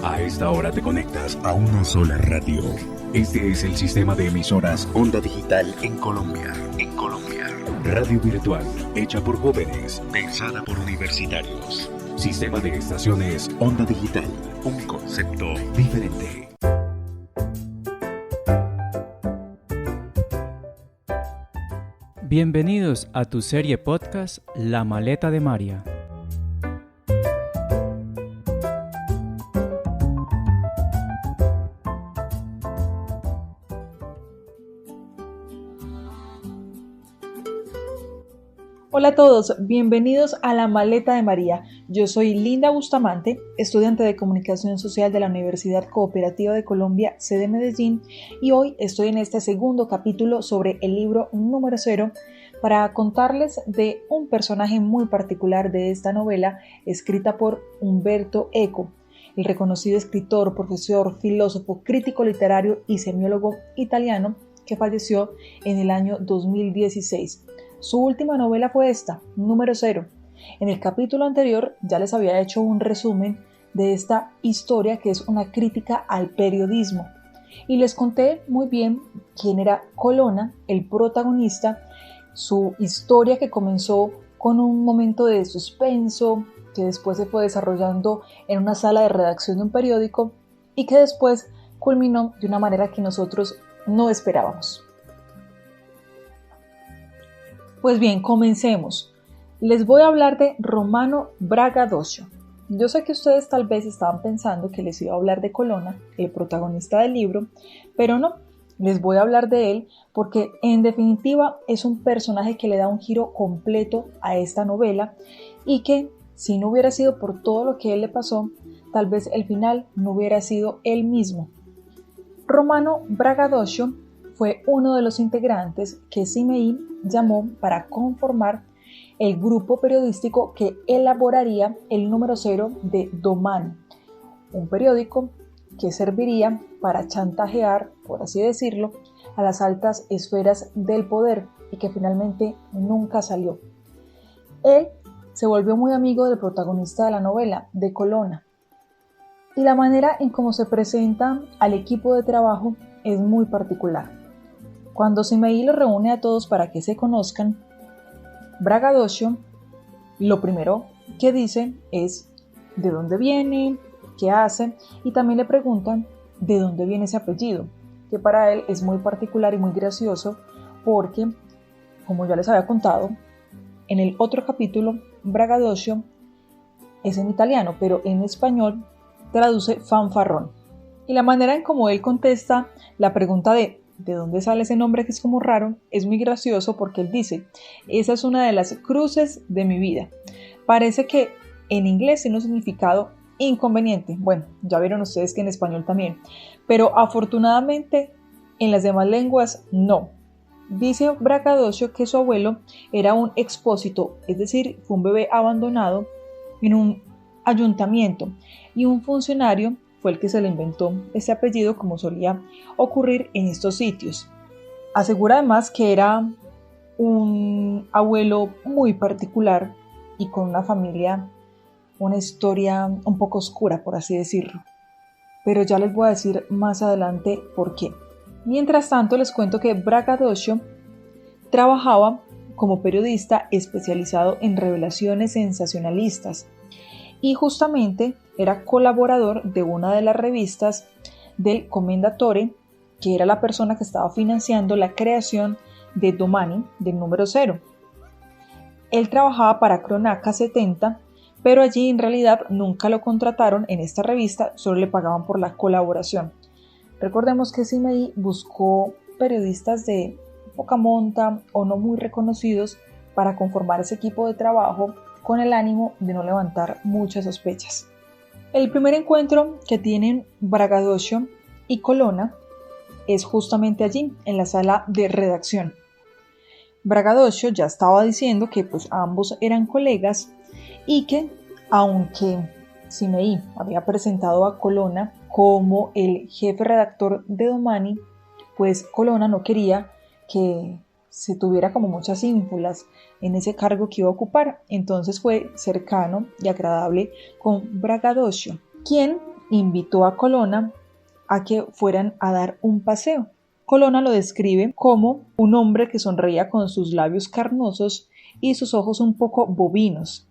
A esta hora te conectas a una sola radio. Este es el sistema de emisoras Onda Digital en Colombia. Radio virtual, hecha por jóvenes, pensada por universitarios. Sistema de estaciones Onda Digital, un concepto diferente. Bienvenidos a tu serie podcast La Maleta de María. Hola a todos, bienvenidos a La Maleta de María. Yo soy Linda Bustamante, estudiante de Comunicación Social de la Universidad Cooperativa de Colombia, sede Medellín, y hoy estoy en este segundo capítulo sobre el libro número 0 para contarles de un personaje muy particular de esta novela escrita por Umberto Eco, el reconocido escritor, profesor, filósofo, crítico literario y semiólogo italiano que falleció en el año 2016. Su última novela fue esta, número 0. En el capítulo anterior ya les había hecho un resumen de esta historia que es una crítica al periodismo. Y les conté muy bien quién era Colonna, el protagonista, su historia que comenzó con un momento de suspenso, que después se fue desarrollando en una sala de redacción de un periódico y que después culminó de una manera que nosotros no esperábamos. Pues bien, comencemos. Les voy a hablar de Romano Braggadocio. Yo sé que ustedes tal vez estaban pensando que les iba a hablar de Colonna, el protagonista del libro, pero no, les voy a hablar de él porque en definitiva es un personaje que le da un giro completo a esta novela y que si no hubiera sido por todo lo que él le pasó, tal vez el final no hubiera sido él mismo. Romano Braggadocio fue uno de los integrantes que Simei llamó para conformar el grupo periodístico que elaboraría el número 0 de Domani, un periódico que serviría para chantajear, por así decirlo, a las altas esferas del poder y que finalmente nunca salió. Él se volvió muy amigo del protagonista de la novela, de Colonna, y la manera en cómo se presenta al equipo de trabajo es muy particular. Cuando Simei los reúne a todos para que se conozcan, Braggadocio lo primero que dice es de dónde viene, qué hace, y también le preguntan de dónde viene ese apellido, que para él es muy particular y muy gracioso porque, como ya les había contado, en el otro capítulo, Braggadocio es en italiano, pero en español traduce fanfarrón. Y la manera en cómo él contesta la pregunta de dónde sale ese nombre que es como raro, es muy gracioso porque él dice, esa es una de las cruces de mi vida. Parece que en inglés tiene un significado inconveniente. Bueno, ya vieron ustedes que en español también. Pero afortunadamente en las demás lenguas no. Dice Braggadocio que su abuelo era un expósito, es decir, fue un bebé abandonado en un ayuntamiento y un funcionario fue el que se le inventó ese apellido como solía ocurrir en estos sitios. Asegura además que era un abuelo muy particular y con una familia, una historia un poco oscura, por así decirlo. Pero ya les voy a decir más adelante por qué. Mientras tanto les cuento que Braggadocio trabajaba como periodista especializado en revelaciones sensacionalistas y justamente era colaborador de una de las revistas del Commendatore, que era la persona que estaba financiando la creación de Domani, del número 0. Él trabajaba para Cronaca 70, pero allí en realidad nunca lo contrataron en esta revista, solo le pagaban por la colaboración. Recordemos que Simei buscó periodistas de poca monta o no muy reconocidos para conformar ese equipo de trabajo con el ánimo de no levantar muchas sospechas. El primer encuentro que tienen Braggadocio y Colonna es justamente allí, en la sala de redacción. Braggadocio ya estaba diciendo que pues ambos eran colegas y que aunque Simei había presentado a Colonna como el jefe redactor de Domani, pues Colonna no quería que se tuviera como muchas ínfulas en ese cargo que iba a ocupar. Entonces fue cercano y agradable con Braggadocio, quien invitó a Colonna a que fueran a dar un paseo. Colonna lo describe como un hombre que sonreía con sus labios carnosos y sus ojos un poco bovinos.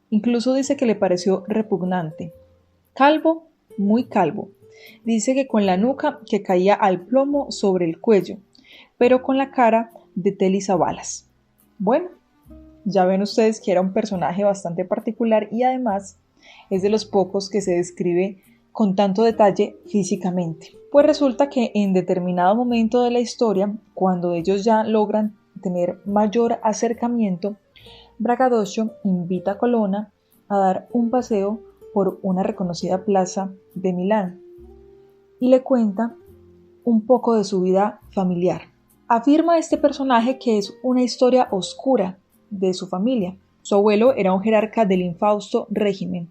Incluso dice que le pareció repugnante. Calvo, muy calvo. Dice que con la nuca que caía al plomo sobre el cuello, pero con la cara de Telly Savalas. Bueno, ya ven ustedes que era un personaje bastante particular y además es de los pocos que se describe con tanto detalle físicamente. Pues resulta que en determinado momento de la historia, cuando ellos ya logran tener mayor acercamiento, Braggadocio invita a Colonna a dar un paseo por una reconocida plaza de Milán y le cuenta un poco de su vida familiar. Afirma este personaje que es una historia oscura de su familia. Su abuelo era un jerarca del infausto régimen,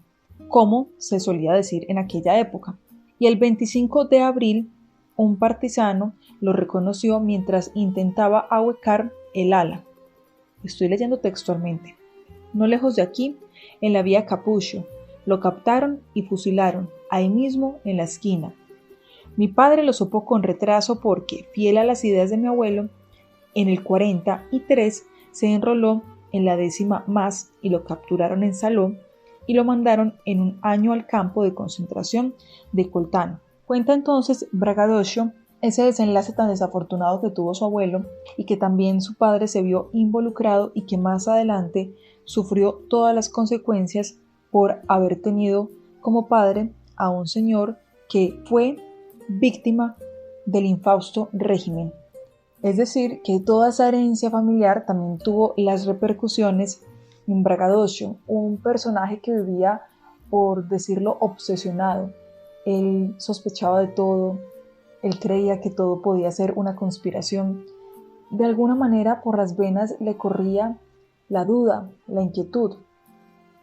como se solía decir en aquella época, y el 25 de abril un partisano lo reconoció mientras intentaba ahuecar el ala. Estoy leyendo textualmente. No lejos de aquí, en la vía Capuccio, lo captaron y fusilaron, ahí mismo en la esquina. Mi padre lo supo con retraso porque, fiel a las ideas de mi abuelo, en el 43 se enroló en la 10ª más y lo capturaron en Saló y lo mandaron en un año al campo de concentración de Coltano. Cuenta entonces Braggadocio ese desenlace tan desafortunado que tuvo su abuelo y que también su padre se vio involucrado y que más adelante sufrió todas las consecuencias por haber tenido como padre a un señor que fue víctima del infausto régimen. Es decir, que toda esa herencia familiar también tuvo las repercusiones en Braggadocio, un personaje que vivía, por decirlo, obsesionado. Él sospechaba de todo, él creía que todo podía ser una conspiración. De alguna manera por las venas le corría la duda, la inquietud,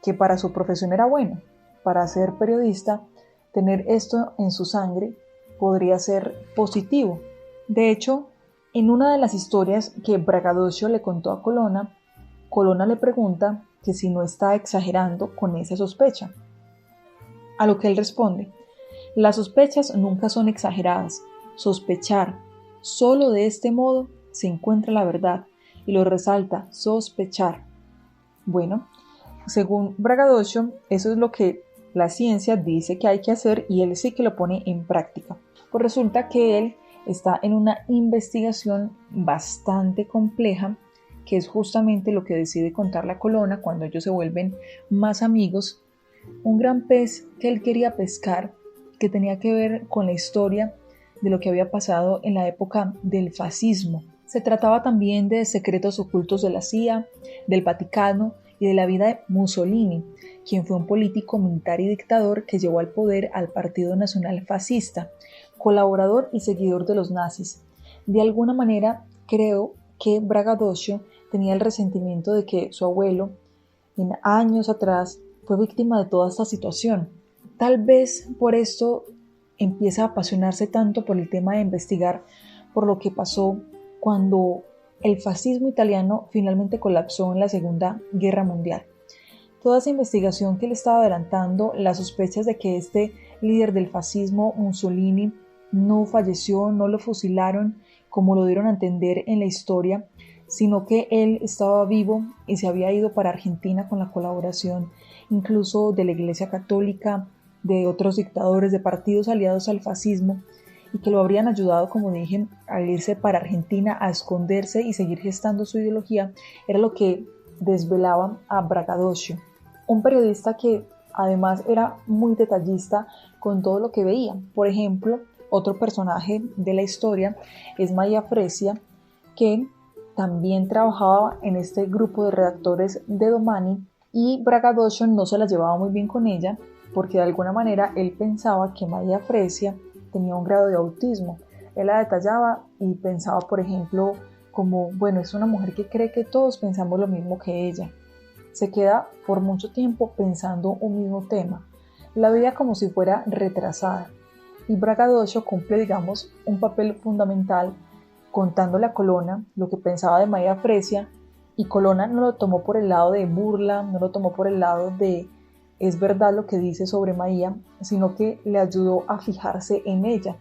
que para su profesión era bueno. Para ser periodista, tener esto en su sangre podría ser positivo. De hecho, en una de las historias que Braggadocio le contó a Colonna, Colonna le pregunta que si no está exagerando con esa sospecha. A lo que él responde: las sospechas nunca son exageradas. Sospechar, solo de este modo se encuentra la verdad, y lo resalta, sospechar. Bueno, según Braggadocio, eso es lo que la ciencia dice que hay que hacer y él sí que lo pone en práctica. Pues resulta que él está en una investigación bastante compleja, que es justamente lo que decide contarle a Colonna cuando ellos se vuelven más amigos. Un gran pez que él quería pescar, que tenía que ver con la historia de lo que había pasado en la época del fascismo. Se trataba también de secretos ocultos de la CIA, del Vaticano y de la vida de Mussolini, quien fue un político militar y dictador que llevó al poder al Partido Nacional Fascista, colaborador y seguidor de los nazis. De alguna manera, creo que Braggadocio tenía el resentimiento de que su abuelo, en años atrás, fue víctima de toda esta situación. Tal vez por esto empieza a apasionarse tanto por el tema de investigar por lo que pasó cuando el fascismo italiano finalmente colapsó en la Segunda Guerra Mundial. Toda esa investigación que le estaba adelantando, las sospechas de que este líder del fascismo, Mussolini, no falleció, no lo fusilaron, como lo dieron a entender en la historia, sino que él estaba vivo y se había ido para Argentina con la colaboración incluso de la Iglesia Católica, de otros dictadores, de partidos aliados al fascismo, y que lo habrían ayudado, como dije, a irse para Argentina, a esconderse y seguir gestando su ideología, era lo que desvelaba a Braggadocio, un periodista que además era muy detallista con todo lo que veía. Por ejemplo, otro personaje de la historia es María Fresia, que también trabajaba en este grupo de redactores de Domani, y Braggadocio no se la llevaba muy bien con ella porque de alguna manera él pensaba que María Fresia tenía un grado de autismo. Él la detallaba y pensaba, por ejemplo, como, bueno, es una mujer que cree que todos pensamos lo mismo que ella. Se queda por mucho tiempo pensando un mismo tema. La veía como si fuera retrasada. Y Braggadocio cumple, digamos, un papel fundamental contándole a Colonna lo que pensaba de María Fresia, y Colonna no lo tomó por el lado de burla, no lo tomó por el lado de es verdad lo que dice sobre Maía, sino que le ayudó a fijarse en ella,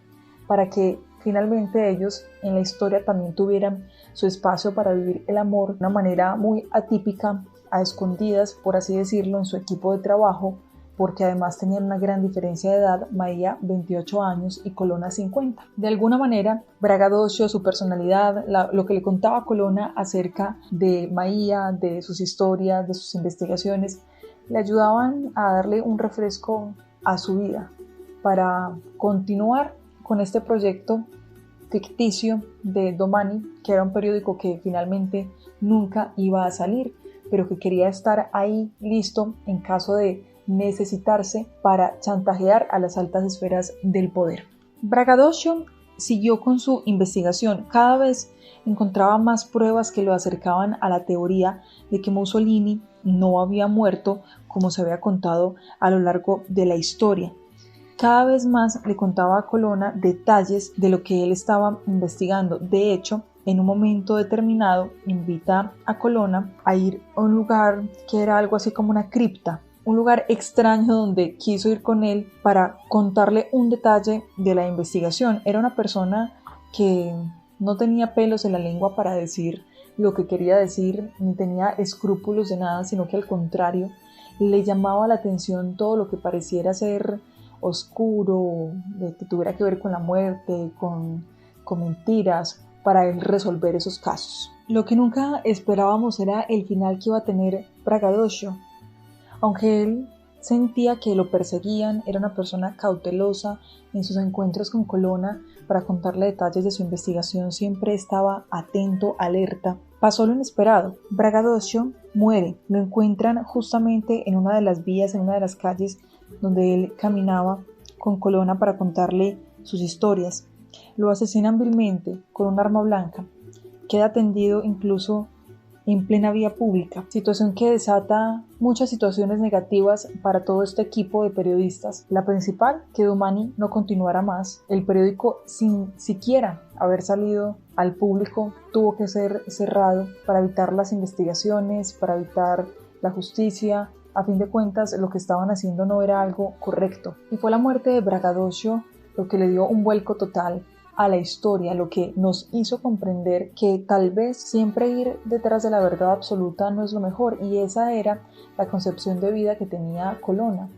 para que finalmente ellos en la historia también tuvieran su espacio para vivir el amor de una manera muy atípica, a escondidas, por así decirlo, en su equipo de trabajo, porque además tenían una gran diferencia de edad, Maía 28 años y Colonna 50. De alguna manera, Braggadocio, su personalidad, lo que le contaba a Colonna acerca de Maía, de sus historias, de sus investigaciones, le ayudaban a darle un refresco a su vida para continuar con este proyecto ficticio de Domani, que era un periódico que finalmente nunca iba a salir, pero que quería estar ahí listo en caso de necesitarse para chantajear a las altas esferas del poder. Braggadocio siguió con su investigación. Cada vez encontraba más pruebas que lo acercaban a la teoría de que Mussolini no había muerto como se había contado a lo largo de la historia. Cada vez más le contaba a Colonna detalles de lo que él estaba investigando. De hecho, en un momento determinado invita a Colonna a ir a un lugar que era algo así como una cripta, un lugar extraño donde quiso ir con él para contarle un detalle de la investigación. Era una persona que no tenía pelos en la lengua para decir lo que quería decir, ni tenía escrúpulos de nada, sino que al contrario, le llamaba la atención todo lo que pareciera ser oscuro, de que tuviera que ver con la muerte, con mentiras, para él resolver esos casos. Lo que nunca esperábamos era el final que iba a tener Braggadocio. Aunque él sentía que lo perseguían, era una persona cautelosa en sus encuentros con Colonna para contarle detalles de su investigación, siempre estaba atento, alerta. Pasó lo inesperado. Braggadocio muere. Lo encuentran justamente en una de las vías, en una de las calles donde él caminaba con Colonna para contarle sus historias. Lo asesinan vilmente con un arma blanca. Queda tendido incluso en plena vía pública, situación que desata muchas situaciones negativas para todo este equipo de periodistas. La principal, que Domani no continuara más. El periódico, sin siquiera haber salido al público, tuvo que ser cerrado para evitar las investigaciones, para evitar la justicia. A fin de cuentas, lo que estaban haciendo no era algo correcto. Y fue la muerte de Braggadocio lo que le dio un vuelco total a la historia, lo que nos hizo comprender que tal vez siempre ir detrás de la verdad absoluta no es lo mejor, y esa era la concepción de vida que tenía Colonna.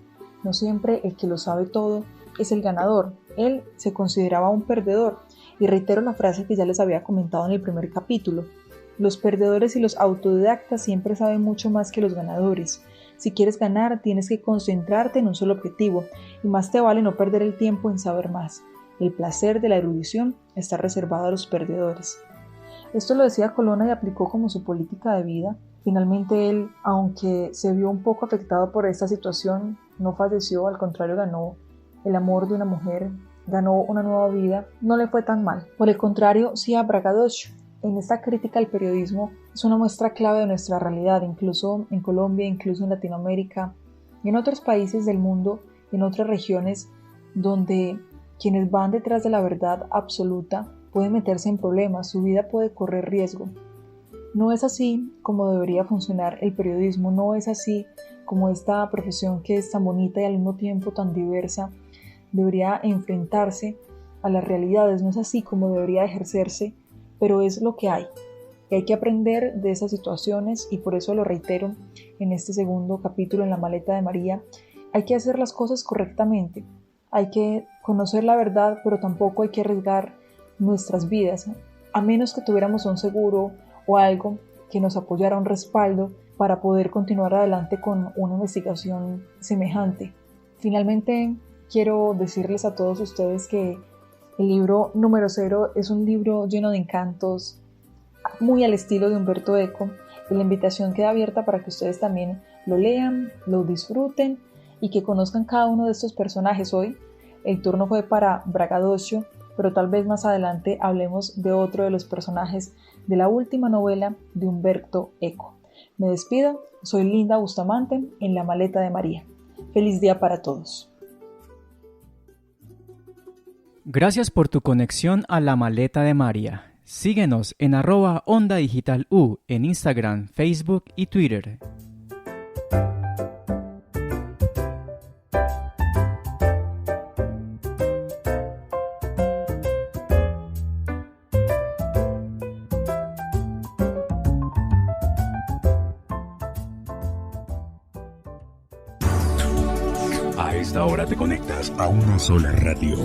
No siempre el que lo sabe todo es el ganador. Él se consideraba un perdedor, y reitero la frase que ya les había comentado en el primer capítulo: los perdedores y los autodidactas siempre saben mucho más que los ganadores. Si quieres ganar, tienes que concentrarte en un solo objetivo, y más te vale no perder el tiempo en saber más. El placer de la erudición está reservado a los perdedores. Esto lo decía Colonna y aplicó como su política de vida. Finalmente él, aunque se vio un poco afectado por esta situación, no falleció, al contrario ganó el amor de una mujer, ganó una nueva vida, no le fue tan mal. Por el contrario, sí a Braggadocio. En esta crítica al periodismo es una muestra clave de nuestra realidad, incluso en Colombia, incluso en Latinoamérica y en otros países del mundo, en otras regiones donde quienes van detrás de la verdad absoluta pueden meterse en problemas, su vida puede correr riesgo. No es así como debería funcionar el periodismo, no es así como esta profesión que es tan bonita y al mismo tiempo tan diversa debería enfrentarse a las realidades, no es así como debería ejercerse, pero es lo que hay. Y hay que aprender de esas situaciones, y por eso lo reitero en este segundo capítulo en La maleta de María. Hay que hacer las cosas correctamente, hay que conocer la verdad, pero tampoco hay que arriesgar nuestras vidas, a menos que tuviéramos un seguro o algo que nos apoyara, un respaldo para poder continuar adelante con una investigación semejante. Finalmente, quiero decirles a todos ustedes que el libro número 0 es un libro lleno de encantos, muy al estilo de Umberto Eco, y la invitación queda abierta para que ustedes también lo lean, lo disfruten y que conozcan cada uno de estos personajes. Hoy el turno fue para Braggadocio, pero tal vez más adelante hablemos de otro de los personajes de la última novela de Umberto Eco. Me despido, soy Linda Bustamante en La maleta de María. Feliz día para todos. Gracias por tu conexión a La maleta de María. Síguenos en @OndaDigitalU en Instagram, Facebook y Twitter. A esta hora te conectas a una sola radio.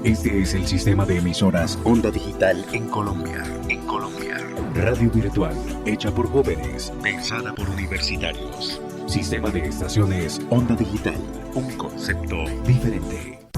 Este es el sistema de emisoras Onda Digital en Colombia. En Colombia. Radio virtual, hecha por jóvenes, pensada por universitarios. Sistema de estaciones Onda Digital. Un concepto diferente.